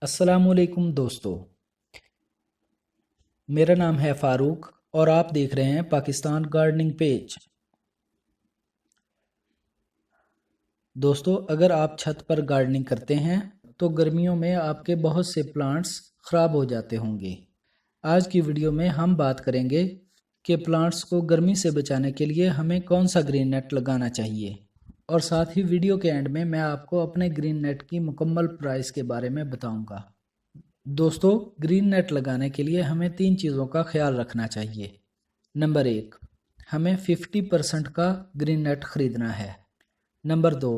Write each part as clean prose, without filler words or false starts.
अस्सलामुअलैकुम दोस्तों, मेरा नाम है फ़ारूक और आप देख रहे हैं पाकिस्तान गार्डनिंग पेज। दोस्तों, अगर आप छत पर गार्डनिंग करते हैं तो गर्मियों में आपके बहुत से प्लांट्स ख़राब हो जाते होंगे। आज की वीडियो में हम बात करेंगे कि प्लांट्स को गर्मी से बचाने के लिए हमें कौन सा ग्रीन नेट लगाना चाहिए, और साथ ही वीडियो के एंड में मैं आपको अपने ग्रीन नेट की मुकम्मल प्राइस के बारे में बताऊंगा। दोस्तों, ग्रीन नेट लगाने के लिए हमें 3 चीज़ों का ख्याल रखना चाहिए। नंबर 1, हमें 50% का ग्रीन नेट ख़रीदना है। नंबर 2,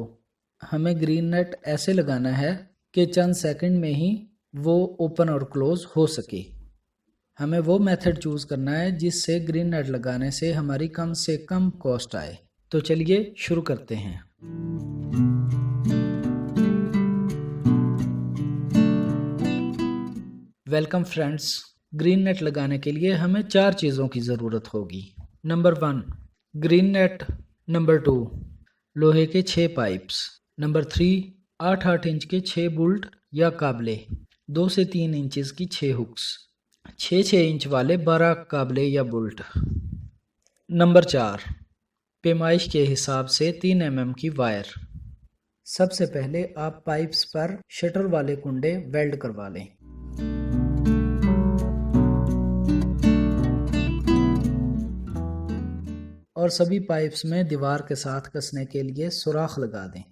हमें ग्रीन नेट ऐसे लगाना है कि चंद सेकंड में ही वो ओपन और क्लोज़ हो सके। हमें वो मेथड चूज़ करना है जिससे ग्रीन नेट लगाने से हमारी कम से कम कॉस्ट आए। तो चलिए शुरू करते हैं। वेलकम फ्रेंड्स, ग्रीन नेट लगाने के लिए हमें 4 चीज़ों की ज़रूरत होगी। Number 1, green net. नंबर 2, लोहे के 6 पाइप्स। नंबर 3, 8-8 इंच के 6 बोल्ट या काबले। 2 से 3 इंचेस की 6 हुक्स। 6-6 इंच वाले 12 काबले या बोल्ट। नंबर 4, पैमाइश के हिसाब से 3 mm की वायर। सबसे पहले आप पाइप्स पर शटर वाले कुंडे वेल्ड करवा लें। और सभी पाइप्स में दीवार के साथ कसने के लिए सुराख लगा दें।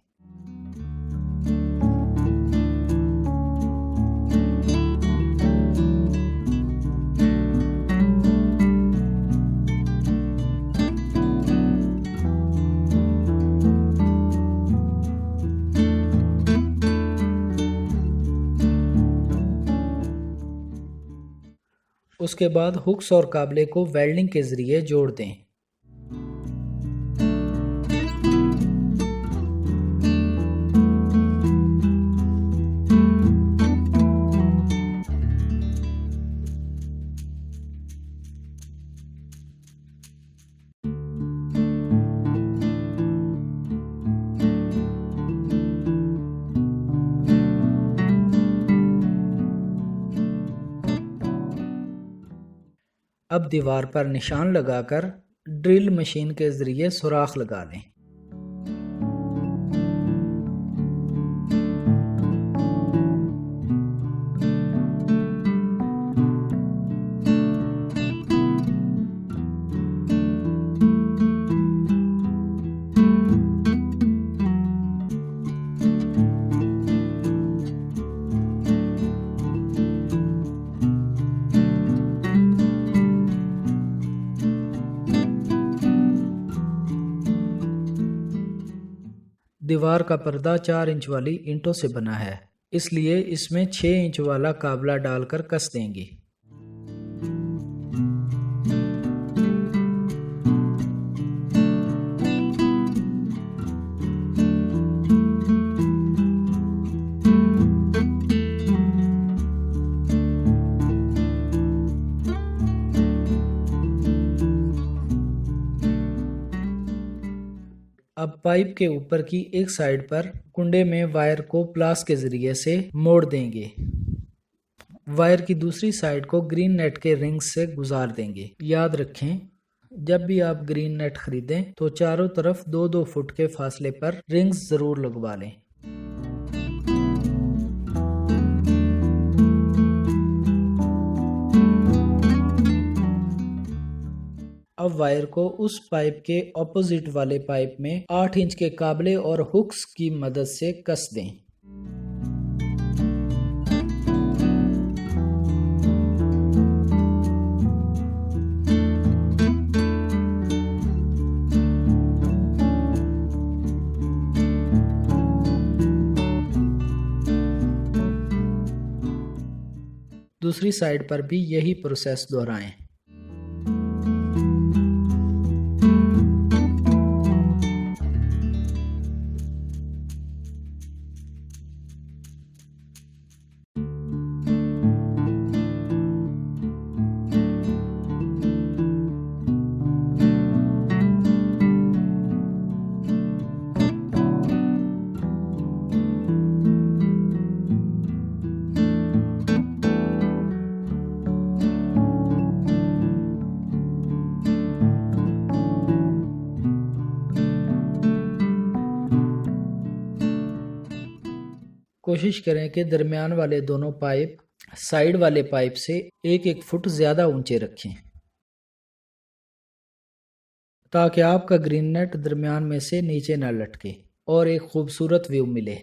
उसके बाद हुक्स और काबले को वेल्डिंग के ज़रिए जोड़ दें। अब दीवार पर निशान लगाकर ड्रिल मशीन के ज़रिए सुराख लगा लें। दीवार का पर्दा 4 इंच वाली ईंटों से बना है, इसलिए इसमें 6 इंच वाला काबला डालकर कस देंगे। अब पाइप के ऊपर की एक साइड पर कुंडे में वायर को प्लास के ज़रिए से मोड़ देंगे। वायर की दूसरी साइड को ग्रीन नेट के रिंग्स से गुजार देंगे। याद रखें, जब भी आप ग्रीन नेट खरीदें तो चारों तरफ 2-2 फुट के फासले पर रिंग्स ज़रूर लगवा लें। अब वायर को उस पाइप के ऑपोजिट वाले पाइप में 8 इंच के काबले और हुक्स की मदद से कस दें। दूसरी साइड पर भी यही प्रोसेस दोहराएं। कोशिश करें कि दरमियान वाले दोनों पाइप साइड वाले पाइप से 1-1 फुट ज़्यादा ऊंचे रखें, ताकि आपका ग्रीन नेट दरमियान में से नीचे न लटके और एक खूबसूरत व्यू मिले।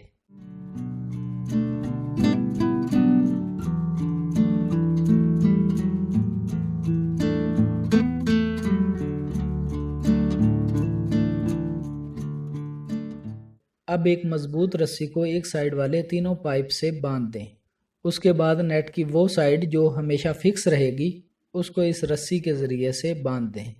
अब एक मजबूत रस्सी को एक साइड वाले तीनों पाइप से बांध दें। उसके बाद नेट की वो साइड जो हमेशा फिक्स रहेगी उसको इस रस्सी के ज़रिए से बांध दें।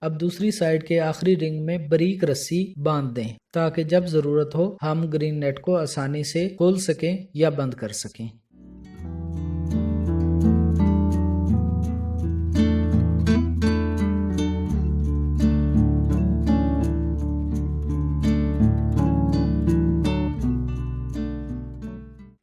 अब दूसरी साइड के आखिरी रिंग में बारीक रस्सी बांध दें, ताकि जब ज़रूरत हो हम ग्रीन नेट को आसानी से खोल सकें या बंद कर सकें।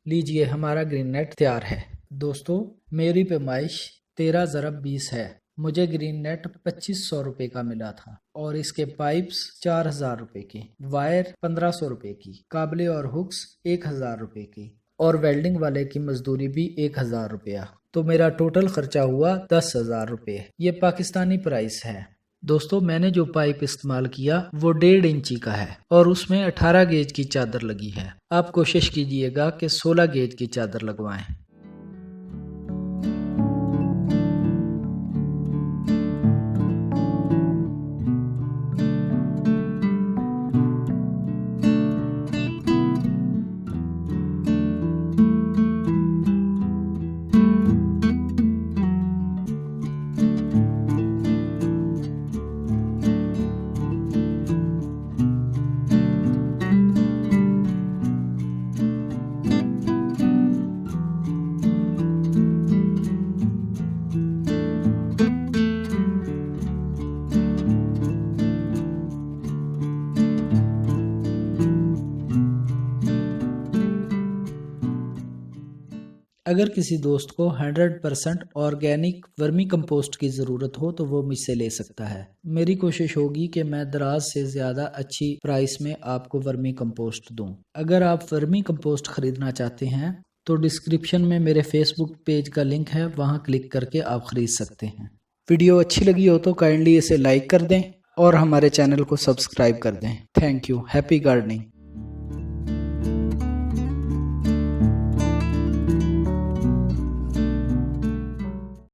लीजिए, हमारा ग्रीन नेट तैयार है। दोस्तों, मेरी पैमाइश 13 × 20 है। मुझे ग्रीन नेट 2500 रुपये का मिला था और इसके पाइप्स 4000 रुपये के, वायर 1500 रुपये की, काबले और हुक्स 1000 रुपये की और वेल्डिंग वाले की मजदूरी भी 1000 रुपया। तो मेरा टोटल खर्चा हुआ 10,000 रुपये। ये पाकिस्तानी प्राइस है। दोस्तों, मैंने जो पाइप इस्तेमाल किया वो 1.5 इंची का है और उसमें 18 गेज की चादर लगी है। आप कोशिश कीजिएगा कि 16 गेज की चादर लगवाएं। अगर किसी दोस्त को 100% ऑर्गेनिक वर्मी कंपोस्ट की ज़रूरत हो तो वो मुझसे ले सकता है। मेरी कोशिश होगी कि मैं दराज से ज़्यादा अच्छी प्राइस में आपको वर्मी कंपोस्ट दूं। अगर आप वर्मी कंपोस्ट ख़रीदना चाहते हैं तो डिस्क्रिप्शन में मेरे फेसबुक पेज का लिंक है, वहां क्लिक करके आप ख़रीद सकते हैं। वीडियो अच्छी लगी हो तो काइंडली इसे लाइक कर दें और हमारे चैनल को सब्सक्राइब कर दें। Thank you. Happy gardening.